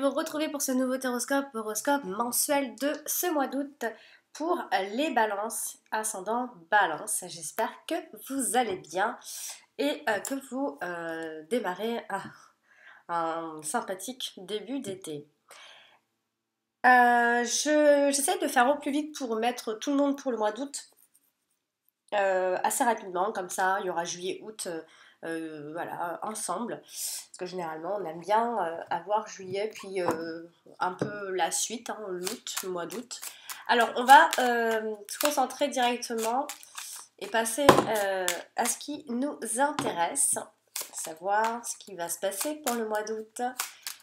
vous retrouver pour ce nouveau horoscope mensuel de ce mois d'août pour les balances, ascendant balance. J'espère que vous allez bien et que vous démarrez un sympathique début d'été. J'essaie de faire au plus vite pour mettre tout le monde pour le mois d'août assez rapidement, comme ça il y aura juillet, août. Voilà, ensemble. Parce que généralement, on aime bien avoir juillet, puis un peu la suite, hein, l'août, le mois d'août. Alors, on va se concentrer directement et passer à ce qui nous intéresse, savoir ce qui va se passer pour le mois d'août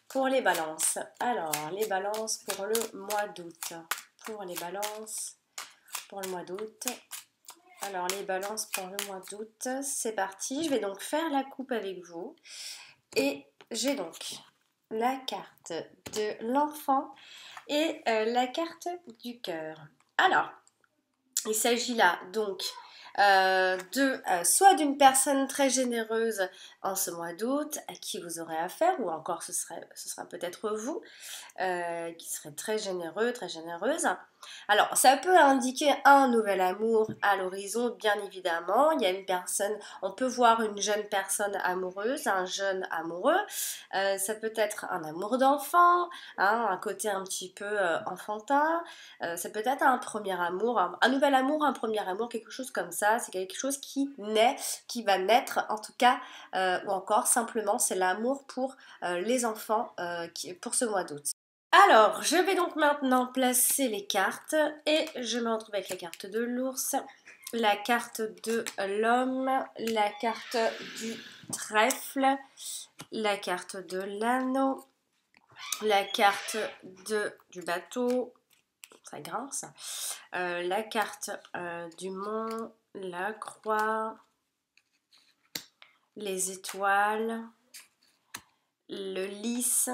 pour les balances. Alors, les balances pour le mois d'août. Pour les balances pour le mois d'août. Alors les balances pour le mois d'août, c'est parti. Je vais donc faire la coupe avec vous. Et j'ai donc la carte de l'enfant et la carte du cœur. Alors, il s'agit là donc soit d'une personne très généreuse en ce mois d'août à qui vous aurez affaire, ou encore ce sera peut-être vous qui serait très généreux, très généreuse. Alors, ça peut indiquer un nouvel amour à l'horizon, bien évidemment. Il y a une personne, on peut voir une jeune personne amoureuse, un jeune amoureux. Ça peut être un amour d'enfant, hein, un côté un petit peu enfantin. Ça peut être un premier amour, un nouvel amour, un premier amour, quelque chose comme ça. C'est quelque chose qui naît, qui va naître en tout cas, ou encore simplement c'est l'amour pour les enfants pour ce mois d'août. Alors, je vais donc maintenant placer les cartes et je me retrouve avec la carte de l'ours, la carte de l'homme, la carte du trèfle, la carte de l'anneau, la carte du bateau, ça grince, la carte du mont, la croix, les étoiles, le lys.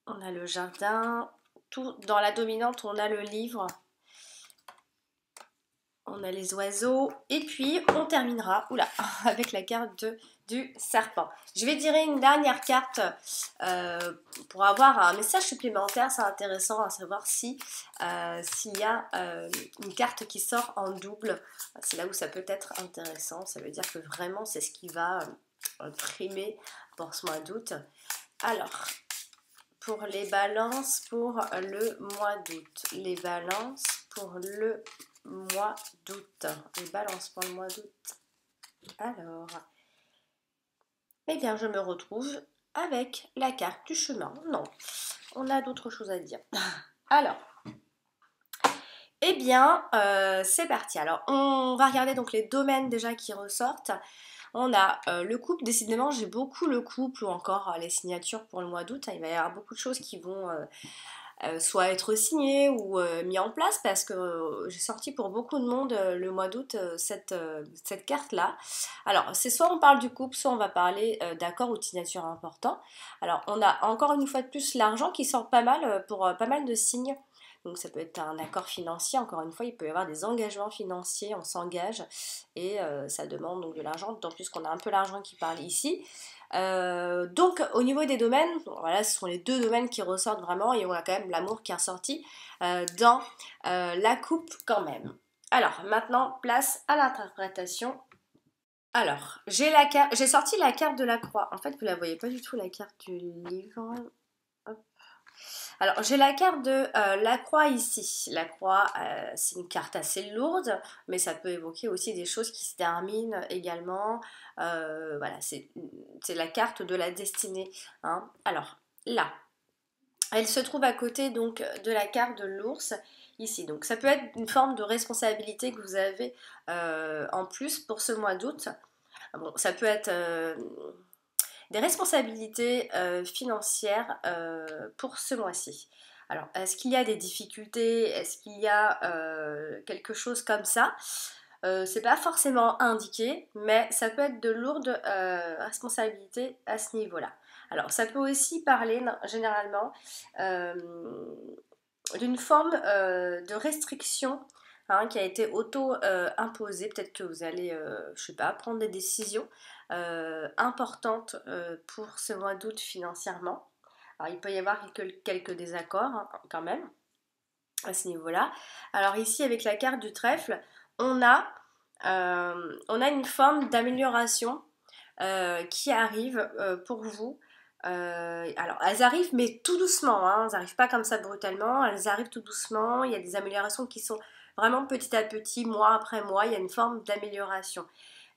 On a le jardin, tout dans la dominante, on a le livre, on a les oiseaux, et puis on terminera avec la carte du serpent. Je vais tirer une dernière carte pour avoir un message supplémentaire. C'est intéressant à savoir s'il y a une carte qui sort en double. C'est là où ça peut être intéressant. Ça veut dire que vraiment c'est ce qui va primer pour ce mois d'août. Alors, pour les balances pour le mois d'août. Les balances pour le mois d'août. Les balances pour le mois d'août. Alors, eh bien, je me retrouve avec la carte du chemin. Non, on a d'autres choses à dire. Alors, eh bien, c'est parti. Alors, on va regarder donc les domaines déjà qui ressortent. On a le couple, décidément j'ai beaucoup le couple ou encore les signatures pour le mois d'août. Il va y avoir beaucoup de choses qui vont soit être signées ou mis en place parce que j'ai sorti pour beaucoup de monde le mois d'août cette carte-là. Alors c'est soit on parle du couple, soit on va parler d'accords ou de signatures importants. Alors on a encore une fois de plus l'argent qui sort pas mal pour pas mal de signes. Donc ça peut être un accord financier, encore une fois, il peut y avoir des engagements financiers, on s'engage et ça demande donc de l'argent, d'autant plus qu'on a un peu l'argent qui parle ici. Donc au niveau des domaines, voilà, ce sont les deux domaines qui ressortent vraiment et on a quand même l'amour qui est ressorti dans la coupe quand même. Alors maintenant, place à l'interprétation. Alors, j'ai sorti la carte de la croix. En fait, vous la voyez pas du tout, la carte du livre. Alors, j'ai la carte de la croix ici. La croix, c'est une carte assez lourde, mais ça peut évoquer aussi des choses qui se terminent également. Voilà, c'est la carte de la destinée, hein. Alors, là, elle se trouve à côté donc de la carte de l'ours, ici. Donc, ça peut être une forme de responsabilité que vous avez en plus pour ce mois d'août. Bon, ça peut être des responsabilités financières pour ce mois-ci. Alors, est-ce qu'il y a des difficultés? Est-ce qu'il y a quelque chose comme ça? C'est pas forcément indiqué, mais ça peut être de lourdes responsabilités à ce niveau-là. Alors, ça peut aussi parler généralement d'une forme de restriction, hein, qui a été auto-imposée. Peut-être que vous allez, je sais pas, prendre des décisions importantes pour ce mois d'août financièrement. Alors il peut y avoir quelques désaccords hein, quand même à ce niveau-là. Alors ici avec la carte du trèfle, on a, une forme d'amélioration qui arrive pour vous. Alors elles arrivent mais tout doucement, hein, elles n'arrivent pas comme ça brutalement, elles arrivent tout doucement, il y a des améliorations qui sont vraiment petit à petit, mois après mois, il y a une forme d'amélioration.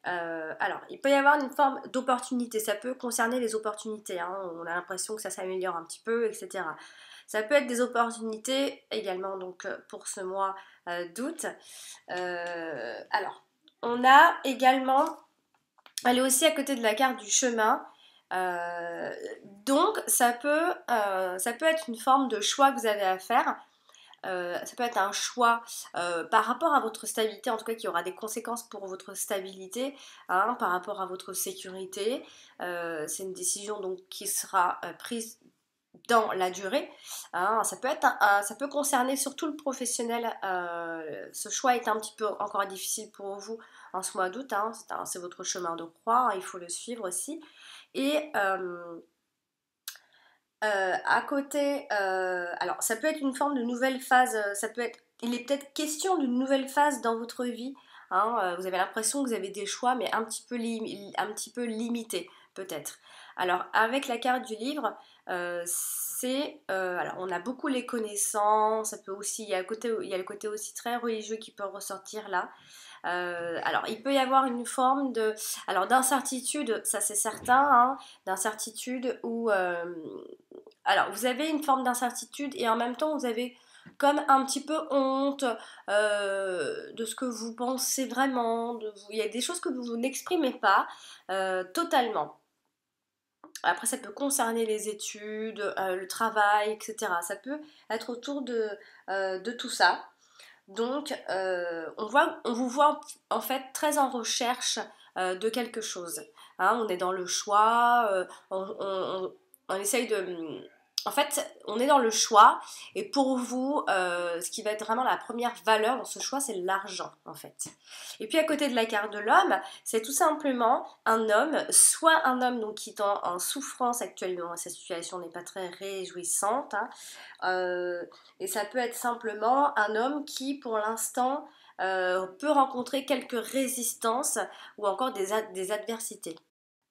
Alors, il peut y avoir une forme d'opportunité, ça peut concerner les opportunités, hein, on a l'impression que ça s'améliore un petit peu, etc. Ça peut être des opportunités également donc pour ce mois d'août. Alors, on a également, elle est aussi à côté de la carte du chemin, donc ça peut être une forme de choix que vous avez à faire. Ça peut être un choix par rapport à votre stabilité, en tout cas qui aura des conséquences pour votre stabilité, hein, par rapport à votre sécurité. C'est une décision donc qui sera prise dans la durée. Hein. Ça peut concerner surtout le professionnel. Ce choix est un petit peu encore difficile pour vous en ce mois d'août. Hein. C'est votre chemin de croix, hein, il faut le suivre aussi. Et à côté, alors ça peut être une forme de nouvelle phase, il est peut-être question d'une nouvelle phase dans votre vie. Hein, vous avez l'impression que vous avez des choix, mais un petit peu limités, peut-être. Alors, avec la carte du livre, alors on a beaucoup les connaissances, ça peut aussi, il y a le côté aussi très religieux qui peut ressortir là. Alors, il peut y avoir une forme d'incertitude, ça c'est certain, hein, d'incertitude où alors, vous avez une forme d'incertitude et en même temps, vous avez comme un petit peu honte de ce que vous pensez vraiment. Il y a des choses que vous n'exprimez pas totalement. Après, ça peut concerner les études, le travail, etc. Ça peut être autour de tout ça. Donc, on vous voit en fait très en recherche de quelque chose. Hein, on est dans le choix, on essaye de... En fait, on est dans le choix et pour vous, ce qui va être vraiment la première valeur dans ce choix, c'est l'argent en fait. Et puis à côté de la carte de l'homme, c'est tout simplement un homme, soit un homme donc, qui est en souffrance actuellement, sa situation n'est pas très réjouissante, hein, et ça peut être simplement un homme qui, pour l'instant, peut rencontrer quelques résistances ou encore des adversités.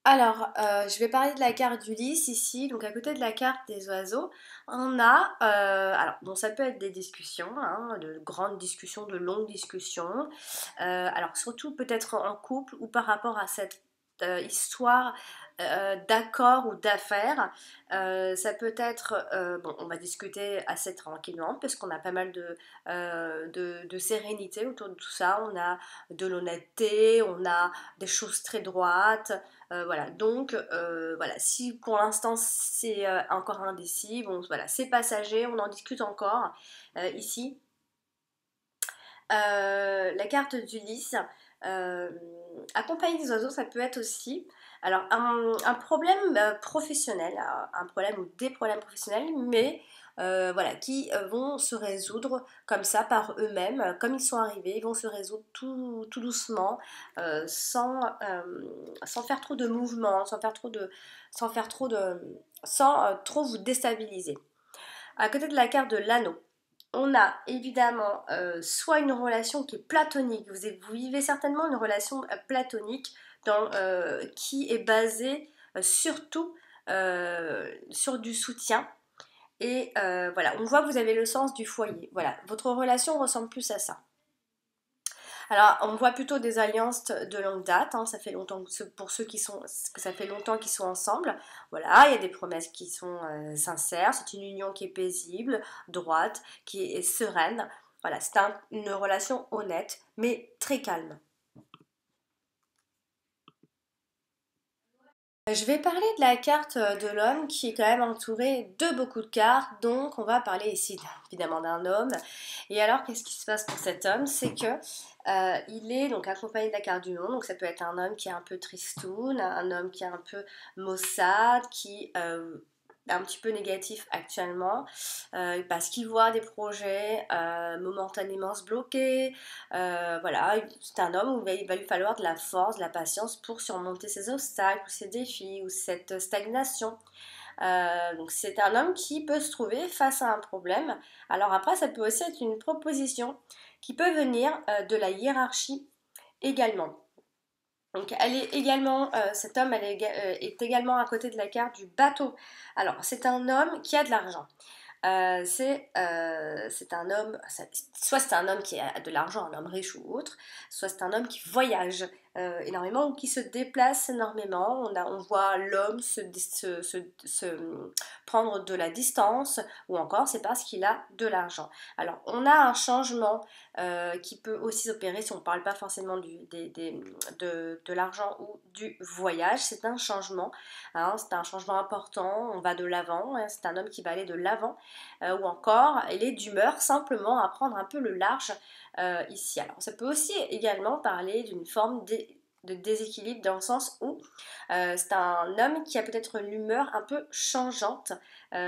Alors, je vais parler de la carte d'Ulysse ici, donc à côté de la carte des oiseaux, on a, alors bon, ça peut être des discussions, hein, de grandes discussions, de longues discussions, alors surtout peut-être en couple ou par rapport à cette histoire d'accord ou d'affaires. Ça peut être, bon, on va discuter assez tranquillement parce qu'on a pas mal de sérénité autour de tout ça, on a de l'honnêteté, on a des choses très droites. Voilà, donc voilà, si pour l'instant c'est encore indécis, bon voilà, c'est passager, on en discute encore ici. La carte d'Ulysse, euh, accompagner des oiseaux, ça peut être aussi alors un problème professionnel, un problème ou des problèmes professionnels, mais voilà, qui vont se résoudre comme ça par eux-mêmes, comme ils sont arrivés, ils vont se résoudre tout doucement, sans faire trop de mouvements, sans faire trop de, sans trop vous déstabiliser. À côté de la carte de l'anneau, on a évidemment soit une relation qui est platonique, vous vivez certainement une relation platonique qui est basée surtout sur du soutien. Et voilà, on voit que vous avez le sens du foyer. Voilà, votre relation ressemble plus à ça. Alors, on voit plutôt des alliances de longue date, hein, ça fait longtemps pour ceux que ça fait longtemps qu'ils sont ensemble. Voilà, il y a des promesses qui sont sincères, c'est une union qui est paisible, droite, qui est sereine. Voilà, c'est une relation honnête, mais très calme. Je vais parler de la carte de l'homme qui est quand même entourée de beaucoup de cartes, donc on va parler ici évidemment d'un homme. Et alors qu'est-ce qui se passe pour cet homme? C'est que il est donc accompagné de la carte du monde, donc ça peut être un homme qui est un peu tristoun, un homme qui est un peu maussade, qui un petit peu négatif actuellement parce qu'il voit des projets momentanément se bloquer. Voilà, c'est un homme où il va lui falloir de la force, de la patience pour surmonter ses obstacles ou ses défis ou cette stagnation. Donc c'est un homme qui peut se trouver face à un problème. Alors après, ça peut aussi être une proposition qui peut venir de la hiérarchie également. Donc elle est également, cet homme est également à côté de la carte du bateau. Alors c'est un homme qui a de l'argent. C'est un homme, soit c'est un homme qui a de l'argent, un homme riche ou autre, soit c'est un homme qui voyage énormément ou qui se déplace énormément. On voit l'homme prendre de la distance ou encore c'est parce qu'il a de l'argent. Alors on a un changement qui peut aussi s'opérer si on ne parle pas forcément de l'argent ou du voyage. C'est un changement, hein, c'est un changement important, on va de l'avant, hein, c'est un homme qui va aller de l'avant. Ou encore il est d'humeur simplement à prendre un peu le large ici. Alors ça peut aussi également parler d'une forme de déséquilibre dans le sens où c'est un homme qui a peut-être l'humeur un peu changeante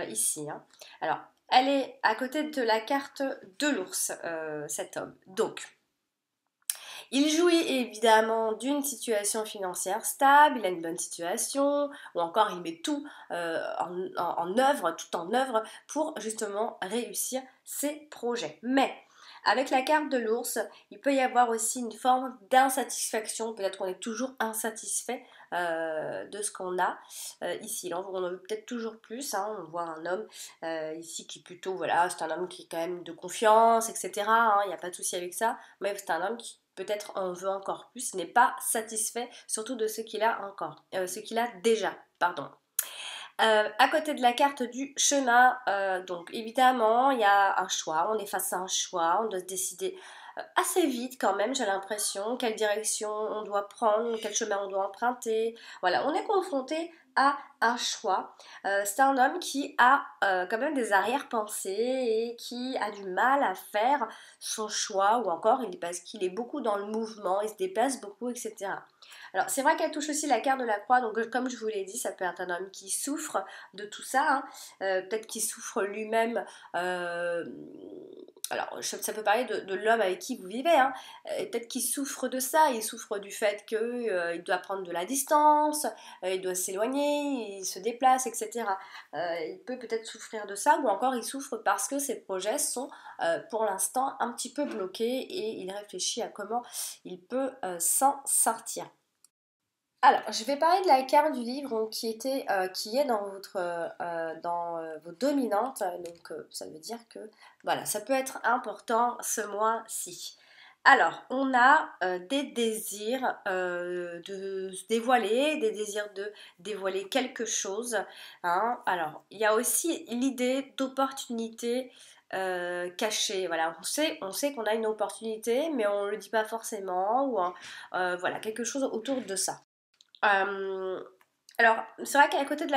ici. Hein. Alors elle est à côté de la carte de l'ours, cet homme. Donc il jouit évidemment d'une situation financière stable, il a une bonne situation, ou encore il met tout en œuvre, tout en œuvre pour justement réussir ses projets. Mais avec la carte de l'ours, il peut y avoir aussi une forme d'insatisfaction, peut-être qu'on est toujours insatisfait de ce qu'on a ici. Là, on en veut peut-être toujours plus, hein. On voit un homme ici qui plutôt, voilà, c'est un homme qui est quand même de confiance, etc. Hein. Il n'y a pas de souci avec ça, mais c'est un homme qui peut-être en veut encore plus, il n'est pas satisfait surtout de ce qu'il a encore, ce qu'il a déjà, pardon. À côté de la carte du chemin, donc évidemment, il y a un choix, on est face à un choix, on doit se décider assez vite quand même, j'ai l'impression, quelle direction on doit prendre, quel chemin on doit emprunter. Voilà, on est confronté à un choix. C'est un homme qui a quand même des arrière-pensées et qui a du mal à faire son choix, ou encore parce qu'il est beaucoup dans le mouvement, il se déplace beaucoup, etc. Alors c'est vrai qu'elle touche aussi la carte de la croix, donc comme je vous l'ai dit, ça peut être un homme qui souffre de tout ça, hein. Peut-être qu'il souffre lui-même, alors ça peut parler de l'homme avec qui vous vivez, hein. Peut-être qu'il souffre de ça, il souffre du fait qu'il doit prendre de la distance, il doit s'éloigner, il se déplace, etc. Il peut peut-être souffrir de ça, ou encore il souffre parce que ses projets sont pour l'instant un petit peu bloqués et il réfléchit à comment il peut s'en sortir. Alors, je vais parler de la carte du livre donc, qui est dans vos dominantes. Donc, ça veut dire que voilà, ça peut être important ce mois-ci. Alors, on a des désirs de se dévoiler, des désirs de dévoiler quelque chose. Hein. Alors, il y a aussi l'idée d'opportunité cachée. Voilà, on sait qu'on a une opportunité, mais on ne le dit pas forcément. Ou voilà, quelque chose autour de ça. Euh, alors, c'est vrai qu'à côté de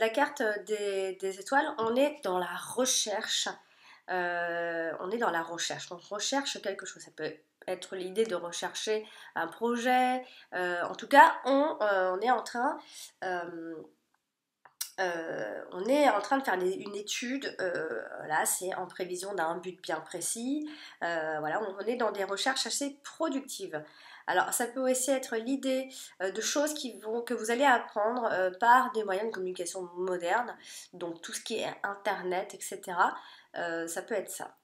la carte des étoiles, on est dans la recherche. On est dans la recherche. On recherche quelque chose. Ça peut être l'idée de rechercher un projet. En tout cas, on est en train. On est en train de faire une étude, là c'est en prévision d'un but bien précis, voilà, on est dans des recherches assez productives. Alors ça peut aussi être l'idée de choses que vous allez apprendre par des moyens de communication modernes, donc tout ce qui est internet, etc. Ça peut être ça.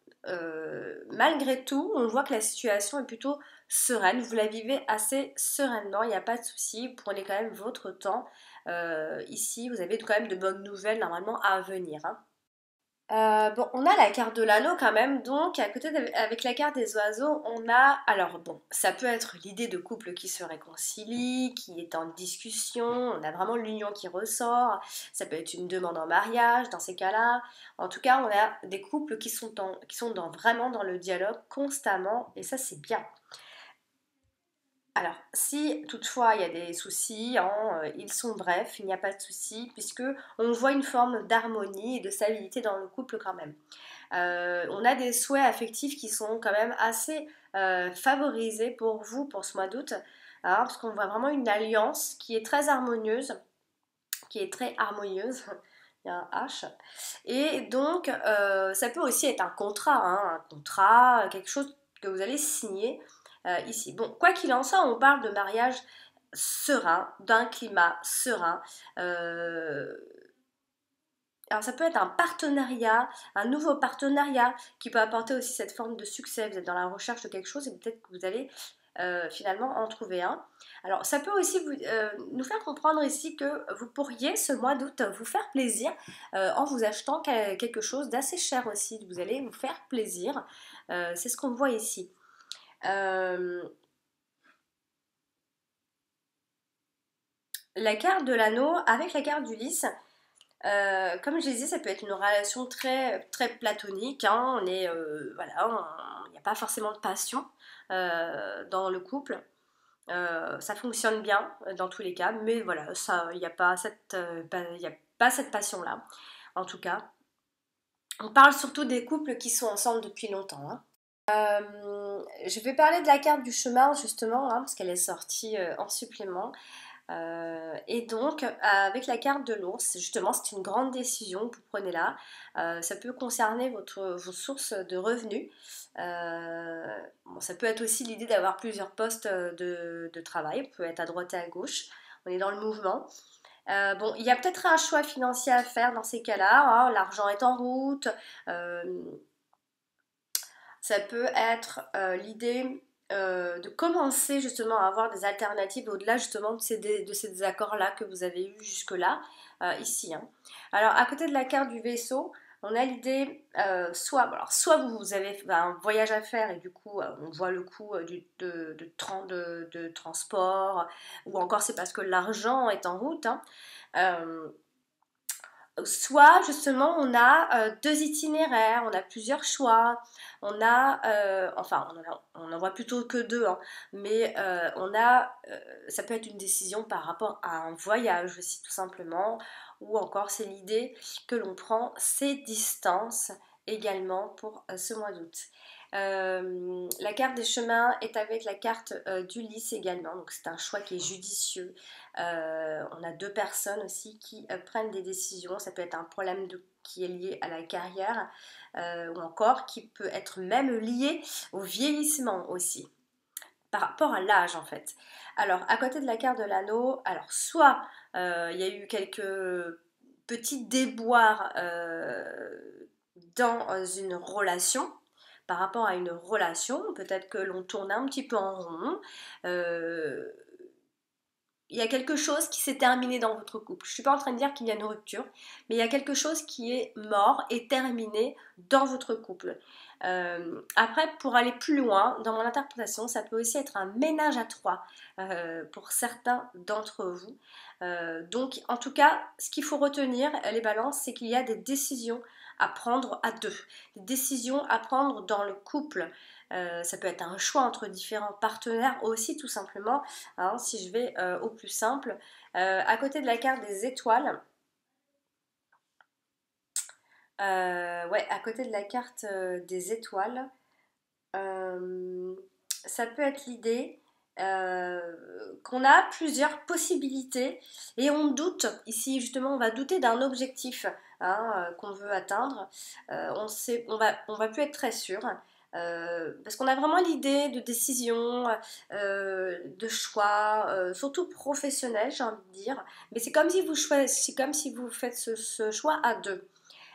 Malgré tout, on voit que la situation est plutôt sereine, vous la vivez assez sereinement, il n'y a pas de souci, prenez quand même votre temps. Ici, vous avez quand même de bonnes nouvelles normalement à venir. Hein. Bon, on a la carte de l'anneau quand même, donc à côté avec la carte des oiseaux, on a, alors bon, ça peut être l'idée de couple qui se réconcilie, qui est en discussion, on a vraiment l'union qui ressort, ça peut être une demande en mariage dans ces cas-là, en tout cas on a des couples qui sont vraiment dans le dialogue constamment, et ça c'est bien. Alors, si toutefois il y a des soucis, hein, ils sont brefs, il n'y a pas de souci, puisque on voit une forme d'harmonie et de stabilité dans le couple quand même. On a des souhaits affectifs qui sont quand même assez favorisés pour vous pour ce mois d'août, hein, parce qu'on voit vraiment une alliance qui est très harmonieuse, qui est très harmonieuse. Il y a un H. Et donc, ça peut aussi être un contrat, quelque chose que vous allez signer ici. Bon, quoi qu'il en soit, on parle de mariage serein, d'un climat serein. Alors ça peut être un partenariat, un nouveau partenariat qui peut apporter aussi cette forme de succès. Vous êtes dans la recherche de quelque chose et peut-être que vous allez finalement en trouver un. Alors ça peut aussi nous faire comprendre ici que vous pourriez ce mois d'août vous faire plaisir en vous achetant quelque chose d'assez cher aussi. Vous allez vous faire plaisir. C'est ce qu'on voit ici. Euh, la carte de l'anneau avec la carte du lys. Comme je disais, ça peut être une relation très, très platonique. Hein. On est, voilà, il n'y a pas forcément de passion dans le couple. Ça fonctionne bien dans tous les cas, mais voilà, ça, il n'y a pas il y a pas cette passion-là. En tout cas, on parle surtout des couples qui sont ensemble depuis longtemps. Hein. Je vais parler de la carte du chemin justement, hein, parce qu'elle est sortie en supplément. Et donc, avec la carte de l'ours, justement, c'est une grande décision que vous prenez là. Ça peut concerner vos sources de revenus. Bon, ça peut être aussi l'idée d'avoir plusieurs postes de travail. On peut être à droite et à gauche. On est dans le mouvement. Bon, il y a peut-être un choix financier à faire dans ces cas-là. Hein. L'argent est en route. Euh, Ça peut être l'idée de commencer justement à avoir des alternatives au-delà justement de ces désaccords-là que vous avez eu jusque-là, ici. Hein. Alors à côté de la carte du vaisseau, on a l'idée, soit vous avez un voyage à faire et du coup on voit le coût de transport, ou encore c'est parce que l'argent est en route. Hein. Euh, Soit justement on a deux itinéraires, on a plusieurs choix, on a, on en voit plutôt que deux, hein, mais ça peut être une décision par rapport à un voyage aussi tout simplement, ou encore c'est l'idée que l'on prend ses distances également pour ce mois d'août. La carte des chemins est avec la carte d'Ulysse également, donc c'est un choix qui est judicieux. On a deux personnes aussi qui prennent des décisions, ça peut être un problème qui est lié à la carrière ou encore qui peut être même lié au vieillissement aussi, par rapport à l'âge en fait. Alors à côté de la carte de l'anneau, alors soit il y a eu quelques petits déboires dans une relation, par rapport à une relation, peut-être que l'on tourne un petit peu en rond. Il y a quelque chose qui s'est terminé dans votre couple. Je ne suis pas en train de dire qu'il y a une rupture, mais il y a quelque chose qui est mort et terminé dans votre couple. Après, pour aller plus loin, dans mon interprétation, ça peut aussi être un ménage à trois pour certains d'entre vous. Donc, en tout cas, ce qu'il faut retenir, les balances, c'est qu'il y a des décisions à prendre à deux, des décisions à prendre dans le couple. Ça peut être un choix entre différents partenaires aussi, tout simplement. Hein, si je vais au plus simple, à côté de la carte des étoiles, ouais, à côté de la carte des étoiles, euh, ça peut être l'idée qu'on a plusieurs possibilités et on doute. Ici, justement, on va douter d'un objectif hein, qu'on veut atteindre. On va plus être très sûr. Parce qu'on a vraiment l'idée de décision, de choix, surtout professionnel, j'ai envie de dire. Mais c'est comme si c'est comme si vous faites ce choix à deux.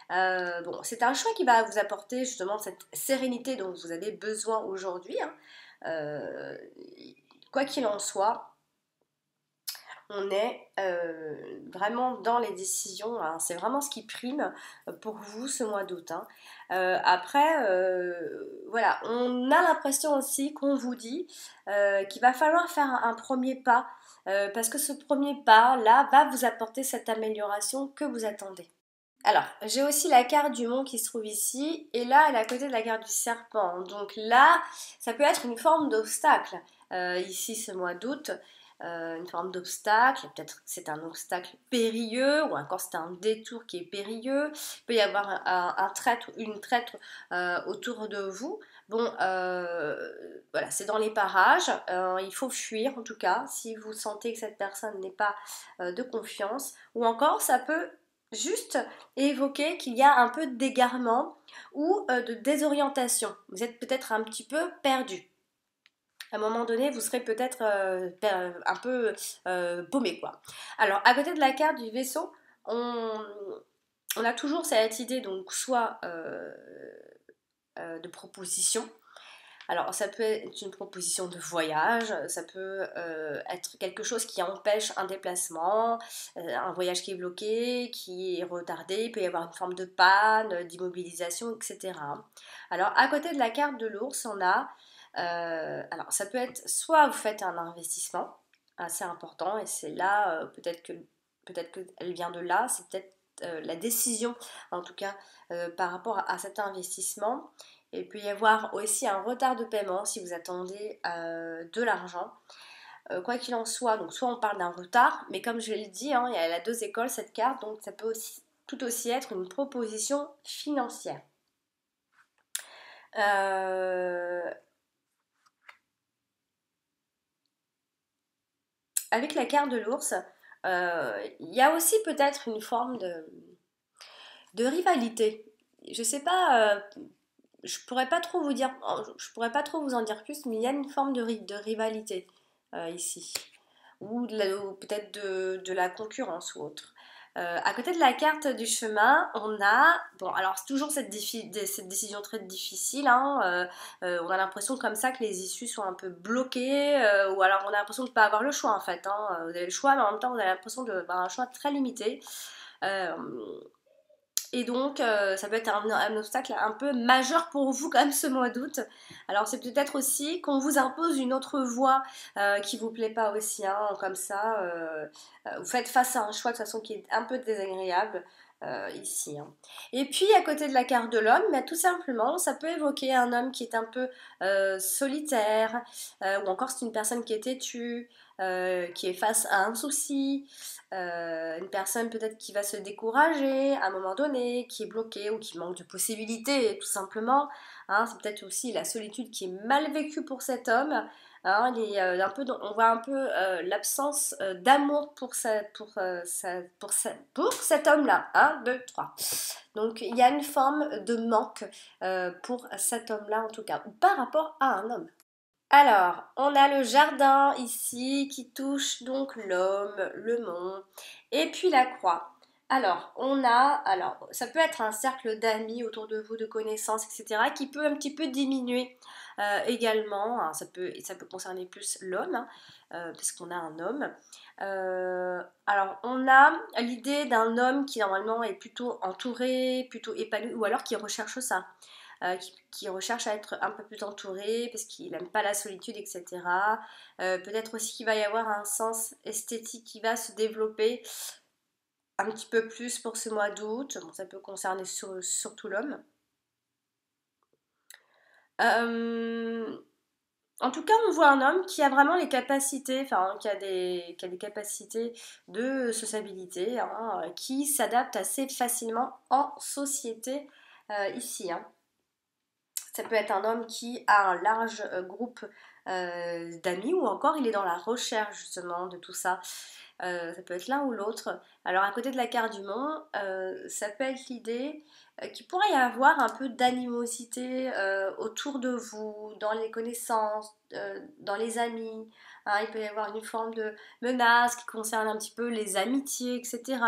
Bon, c'est un choix qui va vous apporter justement cette sérénité dont vous avez besoin aujourd'hui. Hein. Euh, Quoi qu'il en soit, on est vraiment dans les décisions. Hein. C'est vraiment ce qui prime pour vous ce mois d'août. Hein. Après, voilà, on a l'impression aussi qu'on vous dit qu'il va falloir faire un premier pas parce que ce premier pas là va vous apporter cette amélioration que vous attendez. Alors, j'ai aussi la carte du mont qui se trouve ici, et là, elle est à côté de la carte du serpent. Donc là, ça peut être une forme d'obstacle. Ici, ce mois d'août, une forme d'obstacle. Peut-être c'est un obstacle périlleux, ou encore c'est un détour qui est périlleux. Il peut y avoir un traître, une traître autour de vous. Bon, voilà, c'est dans les parages. Il faut fuir, en tout cas, si vous sentez que cette personne n'est pas de confiance. Ou encore, ça peut juste évoquer qu'il y a un peu d'égarement ou de désorientation. Vous êtes peut-être un petit peu perdu. À un moment donné, vous serez peut-être un peu paumé, quoi. Alors, à côté de la carte du vaisseau, on, on a toujours cette idée, donc soit de proposition. Alors ça peut être une proposition de voyage, ça peut être quelque chose qui empêche un déplacement, un voyage qui est bloqué, qui est retardé, il peut y avoir une forme de panne, d'immobilisation, etc. Alors à côté de la carte de l'ours, on a, alors ça peut être soit vous faites un investissement assez important et c'est là, peut-être qu'elle vient de là, c'est peut-être la décision en tout cas par rapport à cet investissement. Et il peut y avoir aussi un retard de paiement si vous attendez de l'argent. Quoi qu'il en soit, donc soit on parle d'un retard, mais comme je l'ai dit, hein, elle a deux écoles cette carte, donc ça peut aussi, tout aussi être une proposition financière. Avec la carte de l'ours, il y a aussi peut-être une forme de rivalité. Je sais pas, je pourrais pas trop vous dire, je pourrais pas trop vous en dire plus, mais il y a une forme de rivalité ici, ou peut-être de la concurrence ou autre. À côté de la carte du chemin, on a, bon, alors c'est toujours cette décision très difficile, hein, on a l'impression comme ça que les issues sont un peu bloquées, ou alors on a l'impression de ne pas avoir le choix en fait, hein. Vous avez le choix, mais en même temps vous avez l'impression d'avoir un choix très limité. Euh, et donc, ça peut être un obstacle un peu majeur pour vous quand même ce mois d'août. Alors, c'est peut-être aussi qu'on vous impose une autre voie qui vous plaît pas aussi, hein, comme ça. Vous faites face à un choix de toute façon qui est un peu désagréable ici, hein. Et puis, à côté de la carte de l'homme, bah, tout simplement, ça peut évoquer un homme qui est un peu solitaire, ou encore c'est une personne qui est têtue, qui est face à un souci. Une personne peut-être qui va se décourager à un moment donné, qui est bloquée ou qui manque de possibilités tout simplement, hein. C'est peut-être aussi la solitude qui est mal vécue pour cet homme, hein. On voit un peu l'absence d'amour pour cet homme-là. 1, 2, 3. Donc il y a une forme de manque pour cet homme-là en tout cas, ou par rapport à un homme. Alors, on a le jardin ici qui touche donc l'homme, le mont, et puis la croix. Alors, ça peut être un cercle d'amis autour de vous, de connaissances, etc., qui peut un petit peu diminuer également, hein. Ça peut concerner plus l'homme, hein, parce qu'on a un homme. Alors, on a l'idée d'un homme qui normalement est plutôt entouré, plutôt épanoui, ou alors qui recherche ça, qui recherche à être un peu plus entouré parce qu'il n'aime pas la solitude, etc. Peut-être aussi qu'il va y avoir un sens esthétique qui va se développer un petit peu plus pour ce mois d'août. Bon, ça peut concerner surtout l'homme. Euh, En tout cas, on voit un homme qui a vraiment les capacités, enfin, qui a des capacités de sociabilité, hein, qui s'adapte assez facilement en société ici, hein. Ça peut être un homme qui a un large groupe d'amis ou encore il est dans la recherche justement de tout ça. Ça peut être l'un ou l'autre. Alors à côté de la carte du monde, ça peut être l'idée qu'il pourrait y avoir un peu d'animosité autour de vous, dans les connaissances, dans les amis, hein. Il peut y avoir une forme de menace qui concerne un petit peu les amitiés, etc.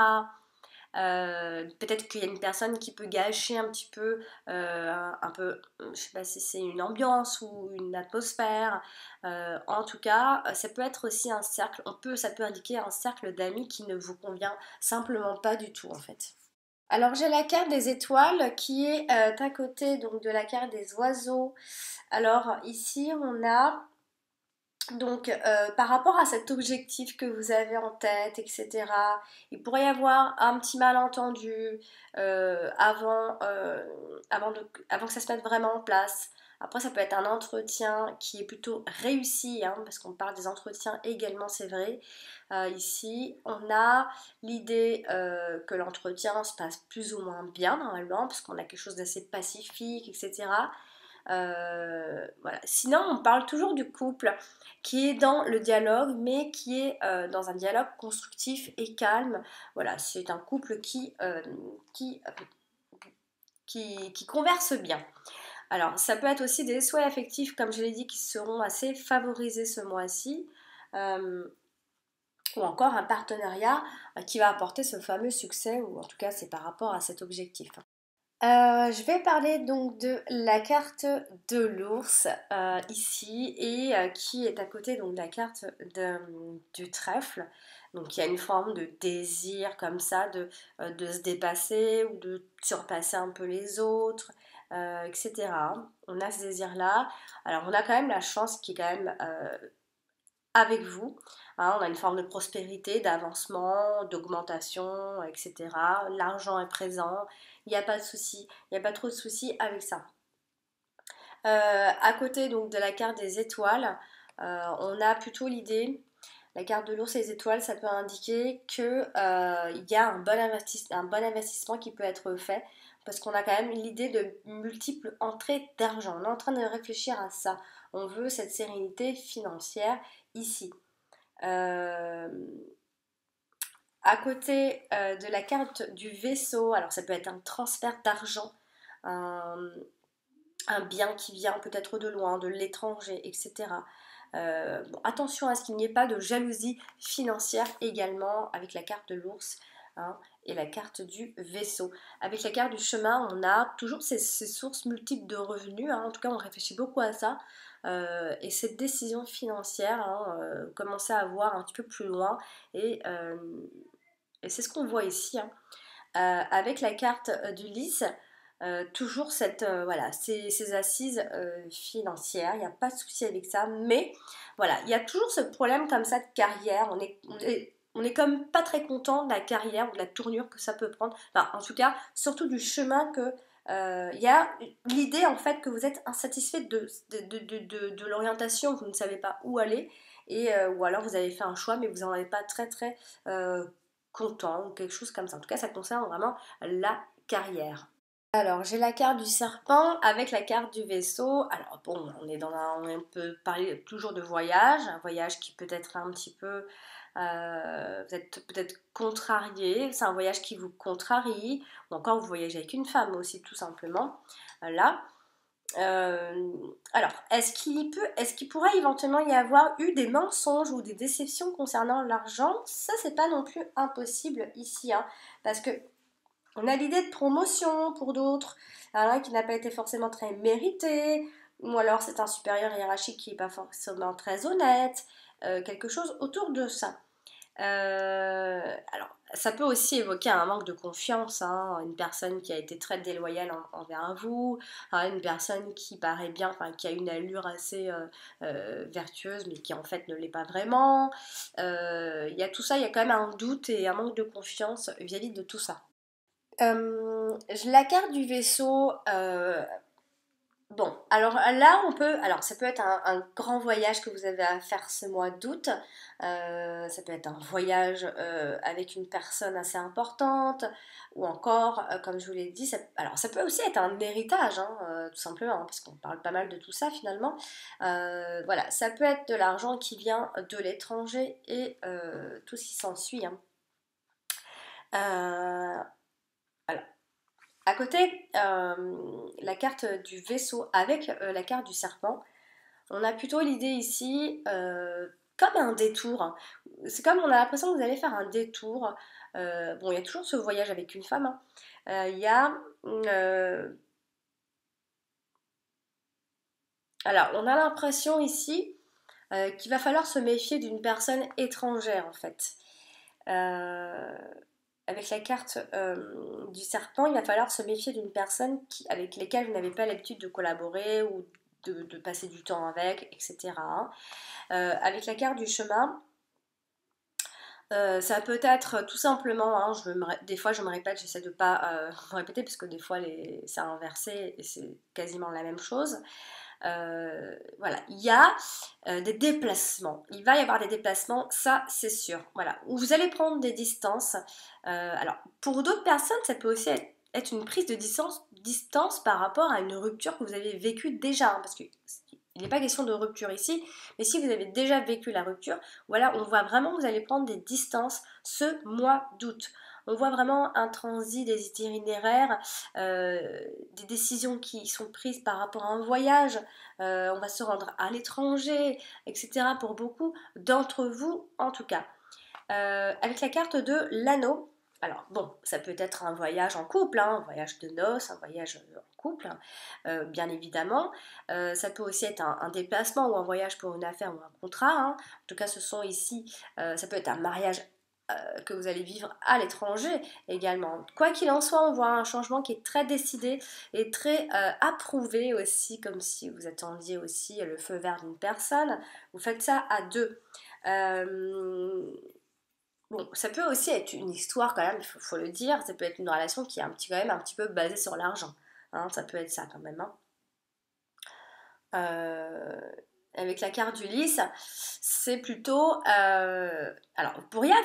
Peut-être qu'il y a une personne qui peut gâcher un petit peu, un peu, je sais pas si c'est une ambiance ou une atmosphère. En tout cas, ça peut être aussi un cercle, ça peut indiquer un cercle d'amis qui ne vous convient simplement pas du tout en fait. Alors j'ai la carte des étoiles qui est à côté donc de la carte des oiseaux. Alors ici on a donc, par rapport à cet objectif que vous avez en tête, etc., il pourrait y avoir un petit malentendu avant que ça se mette vraiment en place. Après, ça peut être un entretien qui est plutôt réussi, hein, parce qu'on parle des entretiens également, c'est vrai. Ici, on a l'idée que l'entretien se passe plus ou moins bien normalement, parce qu'on a quelque chose d'assez pacifique, etc. Voilà. Sinon, on parle toujours du couple qui est dans le dialogue, mais qui est dans un dialogue constructif et calme. Voilà, c'est un couple qui, qui converse bien. Alors, ça peut être aussi des souhaits affectifs, comme je l'ai dit, qui seront assez favorisés ce mois-ci. Euh, ou encore un partenariat qui va apporter ce fameux succès, ou en tout cas c'est par rapport à cet objectif. Je vais parler donc de la carte de l'ours ici et qui est à côté donc de la carte du trèfle. Donc il y a une forme de désir comme ça de se dépasser ou de surpasser un peu les autres, etc. On a ce désir-là. Alors on a quand même la chance qui est quand même avec vous. Hein, on a une forme de prospérité, d'avancement, d'augmentation, etc. L'argent est présent, il n'y a pas de souci, il n'y a pas trop de soucis avec ça. À côté donc de la carte des étoiles, on a plutôt l'idée, la carte de l'ours et les étoiles, ça peut indiquer qu'il y a un bon investissement qui peut être fait, parce qu'on a quand même l'idée de multiples entrées d'argent. On est en train de réfléchir à ça. On veut cette sérénité financière ici. À côté de la carte du vaisseau, alors ça peut être un transfert d'argent, un, un bien qui vient peut-être de loin, de l'étranger, etc. Bon, attention à ce qu'il n'y ait pas de jalousie financière également avec la carte de l'ours, hein, et la carte du vaisseau. Avec la carte du chemin, on a toujours ces sources multiples de revenus, hein, en tout cas on réfléchit beaucoup à ça, et cette décision financière, hein, commencer à voir un petit peu plus loin, et c'est ce qu'on voit ici, hein. Avec la carte du lys, toujours voilà, ces assises financières, il n'y a pas de souci avec ça, mais voilà, il y a toujours ce problème comme ça de carrière, on est comme pas très content de la carrière ou de la tournure que ça peut prendre, enfin en tout cas, surtout du chemin que il y a l'idée en fait que vous êtes insatisfait de l'orientation, vous ne savez pas où aller, ou alors vous avez fait un choix mais vous n'en avez pas très euh, content ou quelque chose comme ça. En tout cas, ça concerne vraiment la carrière. Alors, j'ai la carte du serpent avec la carte du vaisseau. Alors, bon, on peut parler toujours de voyage, un voyage qui peut être un petit peu, vous êtes peut-être contrarié, c'est un voyage qui vous contrarie, ou encore vous voyagez avec une femme aussi, tout simplement. Là. Alors, est-ce qu'il pourrait éventuellement y avoir eu des mensonges ou des déceptions concernant l'argent? Ça, c'est pas non plus impossible ici, hein, parce que on a l'idée de promotion pour d'autres, alors qui n'a pas été forcément très mérité, ou alors c'est un supérieur hiérarchique qui n'est pas forcément très honnête, quelque chose autour de ça. Alors, ça peut aussi évoquer un manque de confiance, hein, une personne qui a été très déloyale envers vous, hein, une personne qui paraît bien, enfin qui a une allure assez vertueuse, mais qui en fait ne l'est pas vraiment. Il y a tout ça, il y a quand même un doute et un manque de confiance vis-à-vis de tout ça. La carte du vaisseau, bon, alors là, alors ça peut être un grand voyage que vous avez à faire ce mois d'août. Ça peut être un voyage avec une personne assez importante, ou encore, comme je vous l'ai dit, alors ça peut aussi être un héritage, hein, tout simplement, hein, parce qu'on parle pas mal de tout ça finalement. Voilà, ça peut être de l'argent qui vient de l'étranger et tout ce qui s'ensuit, hein. Euh, alors, à côté, la carte du vaisseau avec la carte du serpent, on a plutôt l'idée ici comme un détour, hein. C'est comme on a l'impression que vous allez faire un détour. Bon, il y a toujours ce voyage avec une femme, hein. Il y a... euh, alors, on a l'impression ici qu'il va falloir se méfier d'une personne étrangère en fait. Euh, Avec la carte du serpent, il va falloir se méfier d'une personne avec laquelle vous n'avez pas l'habitude de collaborer ou de passer du temps avec, etc. Avec la carte du chemin, ça peut être tout simplement, hein, des fois je me répète, j'essaie de pas me répéter parce que des fois c'est inversé et c'est quasiment la même chose. Voilà, il y a des déplacements. Il va y avoir des déplacements, ça c'est sûr. Voilà, où vous allez prendre des distances. Alors, pour d'autres personnes, ça peut aussi être une prise de distance par rapport à une rupture que vous avez vécue déjà, hein, parce que il n'est pas question de rupture ici, mais si vous avez déjà vécu la rupture, voilà, on voit vraiment que vous allez prendre des distances ce mois d'août. On voit vraiment un transit des itinéraires, des décisions qui sont prises par rapport à un voyage, on va se rendre à l'étranger, etc. pour beaucoup d'entre vous en tout cas. avec la carte de l'anneau. Alors bon, ça peut être un voyage en couple, hein, un voyage de noces, un voyage en couple, bien évidemment. Ça peut aussi être un déplacement ou un voyage pour une affaire ou un contrat, hein. En tout cas, ce sont ici, ça peut être un mariage que vous allez vivre à l'étranger également. Quoi qu'il en soit, on voit un changement qui est très décidé et très approuvé aussi, comme si vous attendiez aussi le feu vert d'une personne. Vous faites ça à deux. Bon, ça peut aussi être une histoire quand même, faut le dire, ça peut être une relation qui est quand même un petit peu basée sur l'argent. Hein, ça peut être ça quand même. Hein. Euh, avec la carte du lys, c'est plutôt... alors, vous pourriez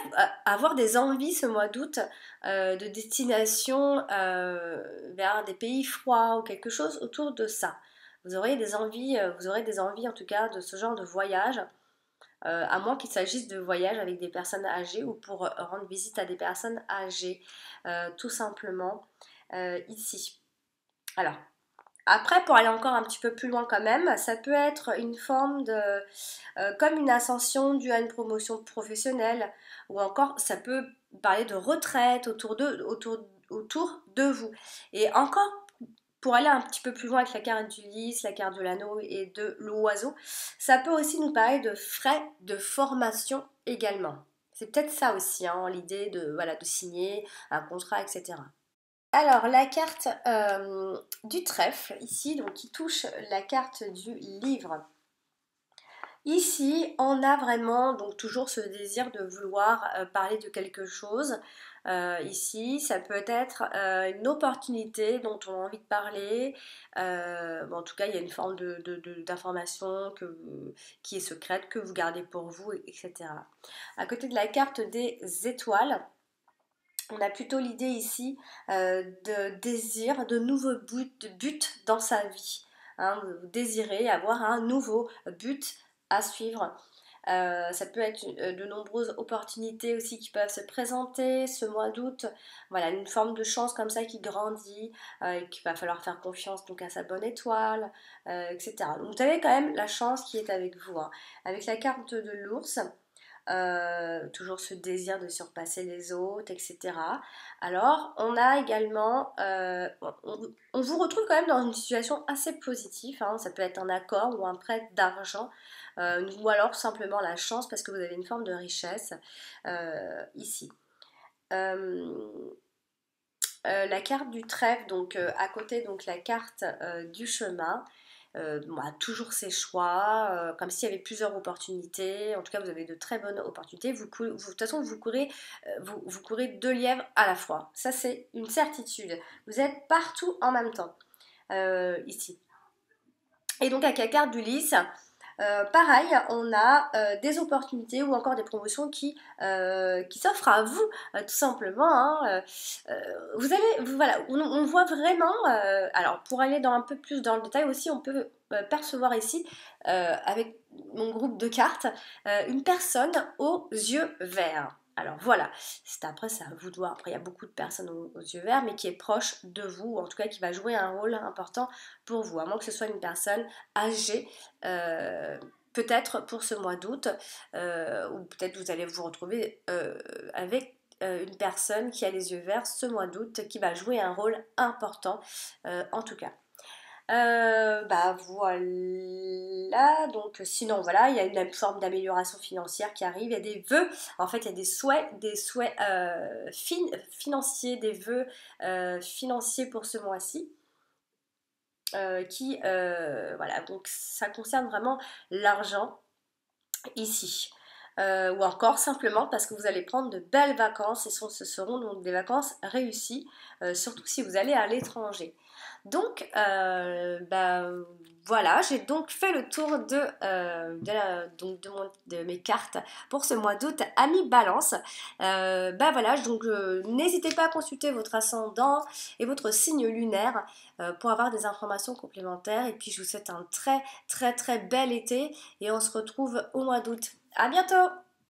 avoir des envies ce mois d'août de destination vers des pays froids ou quelque chose autour de ça. Vous aurez des envies en tout cas de ce genre de voyage. À moins qu'il s'agisse de voyages avec des personnes âgées ou pour rendre visite à des personnes âgées, tout simplement ici. Alors, après, pour aller encore un petit peu plus loin quand même, ça peut être une forme de... comme une ascension due à une promotion professionnelle, ou encore ça peut parler de retraite autour de vous. Et encore pour aller un petit peu plus loin avec la carte du lys, la carte de l'anneau et de l'oiseau, ça peut aussi nous parler de frais de formation également. C'est peut-être ça aussi, hein, l'idée de, voilà, de signer un contrat, etc. Alors, la carte du trèfle, ici, donc qui touche la carte du livre. Ici, on a vraiment donc toujours ce désir de vouloir parler de quelque chose. Ici, ça peut être une opportunité dont on a envie de parler. Bon, en tout cas, il y a une forme d'information qui est secrète, que vous gardez pour vous, etc. À côté de la carte des étoiles, on a plutôt l'idée ici de désir, de nouveaux buts dans sa vie. Hein, vous désirez avoir un nouveau but à suivre. Ça peut être de nombreuses opportunités aussi qui peuvent se présenter ce mois d'août. Voilà, une forme de chance comme ça qui grandit, et qu'il va falloir faire confiance donc à sa bonne étoile, etc. Donc vous avez quand même la chance qui est avec vous. Hein. Avec la carte de l'ours, toujours ce désir de surpasser les autres, etc. Alors, on a également, on vous retrouve quand même dans une situation assez positive, hein. Ça peut être un accord ou un prêt d'argent, ou alors simplement la chance parce que vous avez une forme de richesse ici. La carte du trèfle, donc à côté, donc la carte du chemin. Toujours ses choix, comme s'il y avait plusieurs opportunités. En tout cas, vous avez de très bonnes opportunités. De toute façon, vous courez deux lièvres à la fois. Ça, c'est une certitude. Vous êtes partout en même temps, ici. Et donc, avec la carte du lys, pareil, on a des opportunités ou encore des promotions qui s'offrent à vous, tout simplement. Hein, voilà, on voit vraiment. Alors, pour aller un peu plus dans le détail aussi, on peut percevoir ici, avec mon groupe de cartes, une personne aux yeux verts. Alors voilà, après c'est à vous de voir. Après il y a beaucoup de personnes aux yeux verts, mais qui est proche de vous, ou en tout cas qui va jouer un rôle important pour vous, à moins que ce soit une personne âgée, peut-être pour ce mois d'août, ou peut-être vous allez vous retrouver avec une personne qui a les yeux verts ce mois d'août, qui va jouer un rôle important en tout cas. Voilà, donc sinon voilà, il y a une forme d'amélioration financière qui arrive, il y a des vœux, en fait il y a des souhaits financiers, des vœux financiers pour ce mois-ci. Voilà, donc ça concerne vraiment l'argent ici. Ou encore simplement parce que vous allez prendre de belles vacances et ce seront donc des vacances réussies, surtout si vous allez à l'étranger. Donc voilà, j'ai donc fait le tour de mes cartes pour ce mois d'août, Amis Balance. Voilà, donc n'hésitez pas à consulter votre ascendant et votre signe lunaire pour avoir des informations complémentaires. Et puis je vous souhaite un très très très bel été et on se retrouve au mois d'août. À bientôt!